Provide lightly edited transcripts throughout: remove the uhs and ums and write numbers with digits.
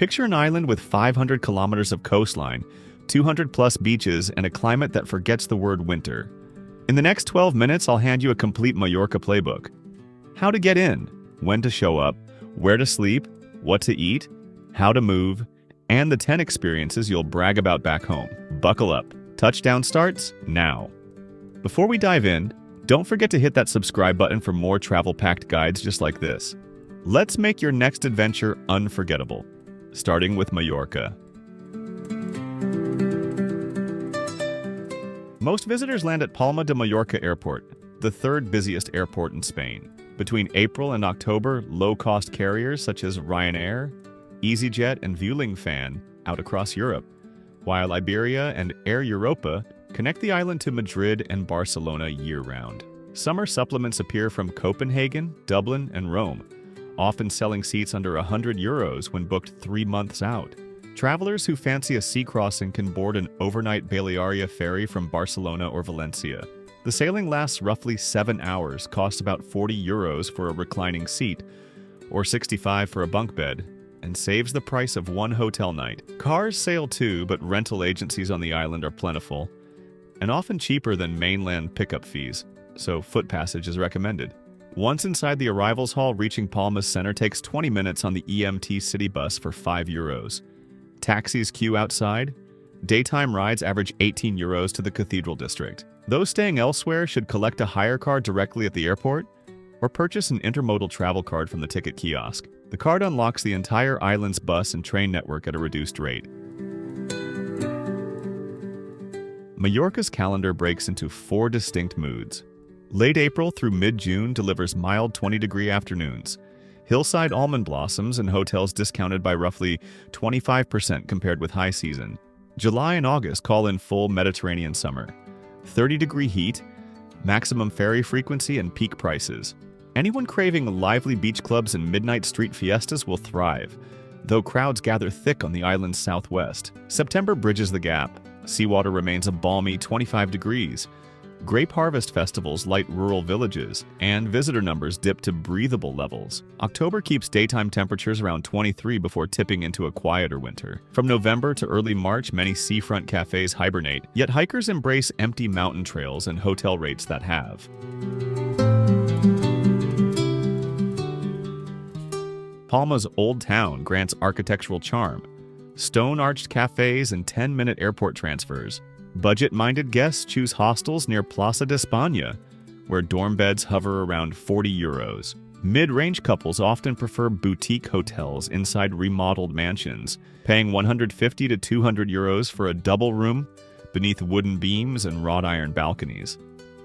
Picture an island with 500 kilometers of coastline, 200 plus beaches, and a climate that forgets the word winter. In the next 12 minutes, I'll hand you a complete Mallorca playbook. How to get in, when to show up, where to sleep, what to eat, how to move, and the 10 experiences you'll brag about back home. Buckle up. Touchdown starts now. Before we dive in, don't forget to hit that subscribe button for more travel-packed guides just like this. Let's make your next adventure unforgettable, starting with Mallorca. Most visitors land at Palma de Mallorca Airport, the third busiest airport in Spain. Between April and October, low-cost carriers such as Ryanair, EasyJet, and Vueling fan out across Europe, while Iberia and Air Europa connect the island to Madrid and Barcelona year-round. Summer supplements appear from Copenhagen, Dublin, and Rome, often selling seats under €100 when booked 3 months out. Travelers who fancy a sea crossing can board an overnight Balearia ferry from Barcelona or Valencia. The sailing lasts roughly 7 hours, costs about €40 for a reclining seat, or $65 for a bunk bed, and saves the price of one hotel night. Cars sail too, but rental agencies on the island are plentiful, and often cheaper than mainland pickup fees, so foot passage is recommended. Once inside the arrivals hall, reaching Palma's center takes 20 minutes on the EMT city bus for €5. Taxis queue outside. Daytime rides average €18 to the Cathedral district. Those staying elsewhere should collect a hire car directly at the airport or purchase an intermodal travel card from the ticket kiosk. The card unlocks the entire island's bus and train network at a reduced rate. Mallorca's calendar breaks into 4 distinct moods. Late April through mid-June delivers mild 20-degree afternoons, hillside almond blossoms, and hotels discounted by roughly 25% compared with high season. July and August call in full Mediterranean summer. 30-degree heat, maximum ferry frequency, and peak prices. Anyone craving lively beach clubs and midnight street fiestas will thrive, though crowds gather thick on the island's southwest. September bridges the gap. Seawater remains a balmy 25 degrees. Grape harvest festivals light rural villages, and visitor numbers dip to breathable levels. October keeps daytime temperatures around 23 before tipping into a quieter winter. From November to early March, many seafront cafes hibernate, yet hikers embrace empty mountain trails and hotel rates that have. Palma's Old Town grants architectural charm, stone-arched cafes and 10-minute airport transfers. Budget-minded guests choose hostels near Plaza de España, where dorm beds hover around €40. Mid-range couples often prefer boutique hotels inside remodeled mansions, paying €150 to €200 for a double room beneath wooden beams and wrought iron balconies.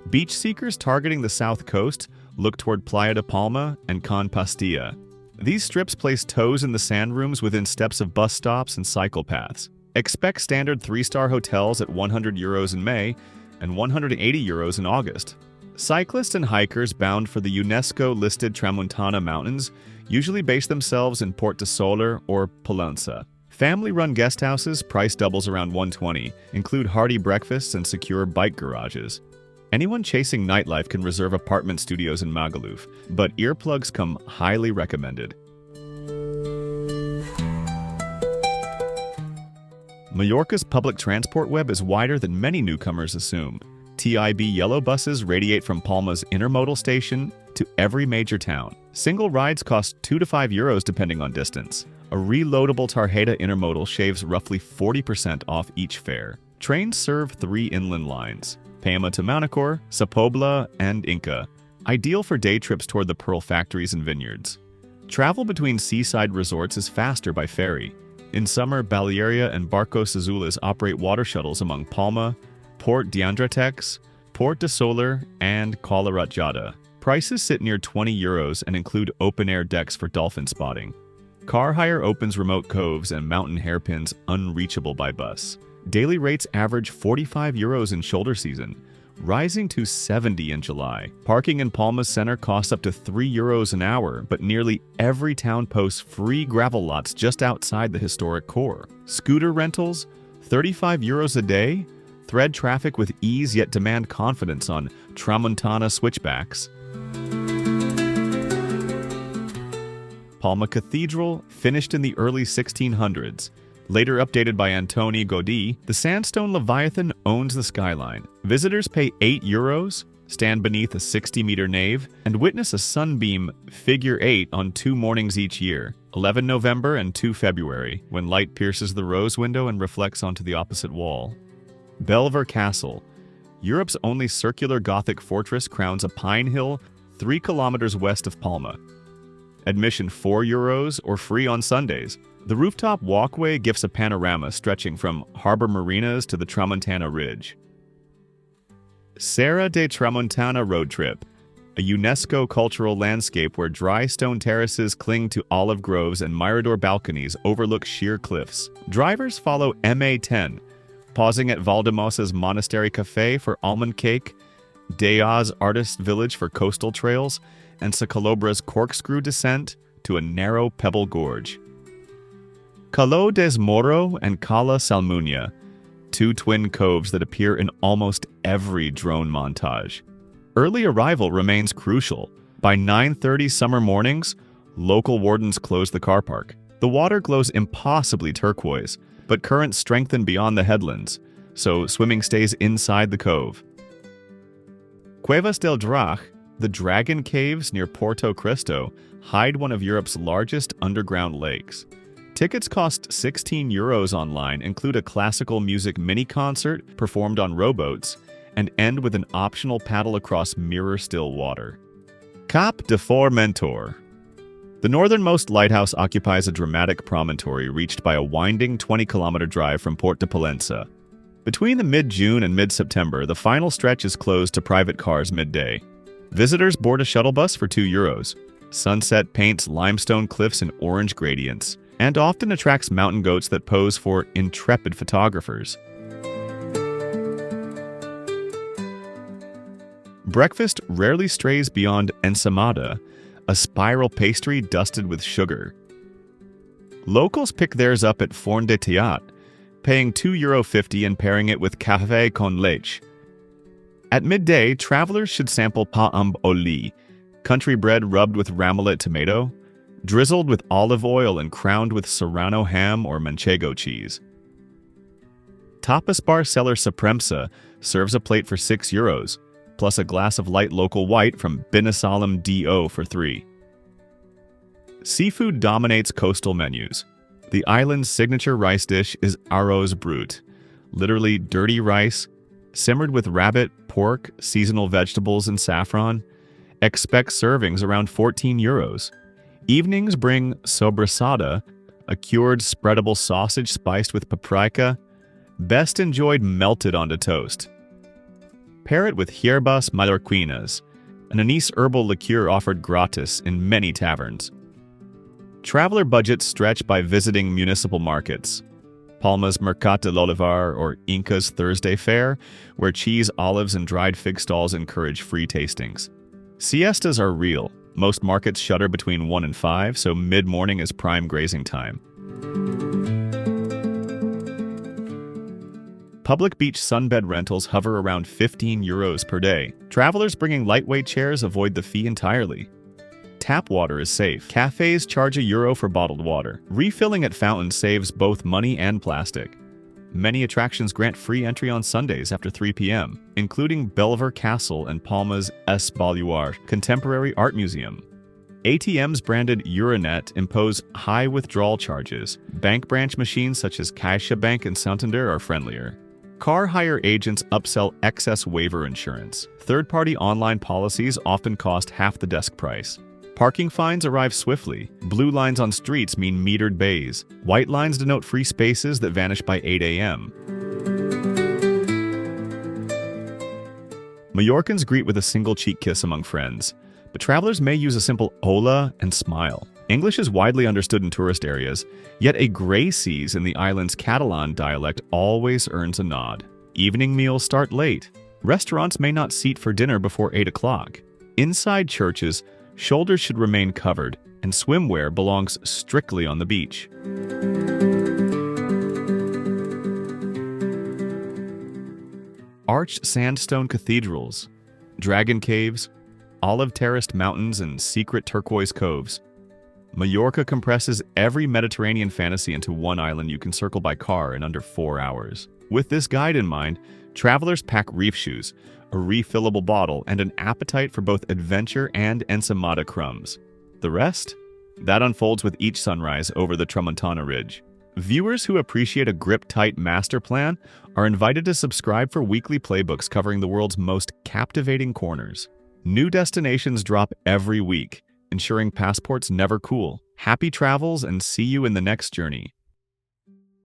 Beach seekers targeting the south coast look toward Playa de Palma and Can Pastilla. These strips place toes in the sand rooms within steps of bus stops and cycle paths. Expect standard 3-star hotels at €100 in May and €180 in August. Cyclists and hikers bound for the UNESCO-listed Tramuntana Mountains usually base themselves in Port de Soler or Pollença. Family-run guest houses, price doubles around $120, include hearty breakfasts and secure bike garages. Anyone chasing nightlife can reserve apartment studios in Magaluf, but earplugs come highly recommended. Mallorca's public transport web is wider than many newcomers assume. TIB yellow buses radiate from Palma's intermodal station to every major town. Single rides cost €2 to €5 depending on distance. A reloadable tarjeta intermodal shaves roughly 40% off each fare. Trains serve 3 inland lines: Palma to Manacor, Sapobla, and Inca, ideal for day trips toward the pearl factories and vineyards. Travel between seaside resorts is faster by ferry. In summer, Balearia and Barcos Azules operate water shuttles among Palma, Port d'Andrateix, Port de Soler, and Cala Ratjada. Prices sit near €20 and include open-air decks for dolphin spotting. Car hire opens remote coves and mountain hairpins unreachable by bus. Daily rates average €45 in shoulder season, rising to $70 in July. Parking in Palma's center costs up to €3 an hour, but nearly every town posts free gravel lots just outside the historic core. Scooter rentals, €35 a day, thread traffic with ease yet demand confidence on Tramuntana switchbacks. Palma Cathedral, finished in the early 1600s. Later updated by Antoni Gaudí, the sandstone Leviathan owns the skyline. Visitors pay €8, stand beneath a 60-meter nave, and witness a sunbeam figure 8 on 2 mornings each year, 11 November and 2 February, when light pierces the rose window and reflects onto the opposite wall. Belver Castle, Europe's only circular Gothic fortress, crowns a pine hill 3 kilometers west of Palma. Admission €4 or free on Sundays. The rooftop walkway gives a panorama stretching from harbor marinas to the Tramontana Ridge. Serra de Tramontana Road Trip, a UNESCO cultural landscape where dry stone terraces cling to olive groves and mirador balconies overlook sheer cliffs. Drivers follow MA10, pausing at Valdemos's Monastery Cafe for almond cake, Dea's Artist Village for coastal trails, and Sacalobra's corkscrew descent to a narrow pebble gorge. Caló des Moro and Cala Salmunia, 2 twin coves that appear in almost every drone montage. Early arrival remains crucial. By 9:30 summer mornings, local wardens close the car park. The water glows impossibly turquoise, but currents strengthen beyond the headlands, so swimming stays inside the cove. Cuevas del Drac, the Dragon Caves near Porto Cristo, hide one of Europe's largest underground lakes. Tickets cost €16 online, include a classical music mini-concert performed on rowboats, and end with an optional paddle across mirror-still water. Cap de Formentor. The northernmost lighthouse occupies a dramatic promontory reached by a winding 20-kilometer drive from Port de Pollença. Between the mid-June and mid-September, the final stretch is closed to private cars midday. Visitors board a shuttle bus for €2. Sunset paints limestone cliffs in orange gradients, and often attracts mountain goats that pose for intrepid photographers. Breakfast rarely strays beyond ensaimada, a spiral pastry dusted with sugar. Locals pick theirs up at Forn de Teat, paying €2.50 and pairing it with café con leche. At midday, travelers should sample pa amb oli, country bread rubbed with ramelet tomato, drizzled with olive oil and crowned with serrano ham or manchego cheese. Tapas bar seller Supremsa serves a plate for €6, plus a glass of light local white from Binasalem DO for $3. Seafood dominates coastal menus. The island's signature rice dish is arroz brut, literally dirty rice, simmered with rabbit, pork, seasonal vegetables, and saffron. Expect servings around €14. Evenings bring sobrasada, a cured spreadable sausage spiced with paprika, best enjoyed melted onto toast. Pair it with hierbas mallorquinas, an anise herbal liqueur offered gratis in many taverns. Traveler budgets stretch by visiting municipal markets. Palma's Mercat de l'Olivar or Inca's Thursday Fair, where cheese, olives, and dried fig stalls encourage free tastings. Siestas are real. Most markets shutter between 1 and 5, so mid-morning is prime grazing time. Public beach sunbed rentals hover around €15 per day. Travelers bringing lightweight chairs avoid the fee entirely. Tap water is safe. Cafes charge €1 for bottled water. Refilling at fountains saves both money and plastic. Many attractions grant free entry on Sundays after 3 p.m., including Belver Castle and Palma's Es Baluar Contemporary Art Museum. ATMs branded Euronet impose high withdrawal charges. Bank branch machines such as CaixaBank and Santander are friendlier. Car hire agents upsell excess waiver insurance. Third-party online policies often cost half the desk price. Parking fines arrive swiftly. Blue lines on streets mean metered bays. White lines denote free spaces that vanish by 8 a.m. Mallorcans greet with a single cheek kiss among friends, but travelers may use a simple hola and smile. English is widely understood in tourist areas, yet a grey seas in the island's Catalan dialect always earns a nod. Evening meals start late. Restaurants may not seat for dinner before 8 o'clock. Inside churches, shoulders should remain covered, and swimwear belongs strictly on the beach. Arched sandstone cathedrals, dragon caves, olive-terraced mountains, and secret turquoise coves. Majorca compresses every Mediterranean fantasy into one island you can circle by car in under 4 hours. With this guide in mind, travelers pack reef shoes, a refillable bottle, and an appetite for both adventure and ensaimada crumbs. The rest? That unfolds with each sunrise over the Tramontana Ridge. Viewers who appreciate a grip-tight master plan are invited to subscribe for weekly playbooks covering the world's most captivating corners. New destinations drop every week, ensuring passports never cool. Happy travels and see you in the next journey.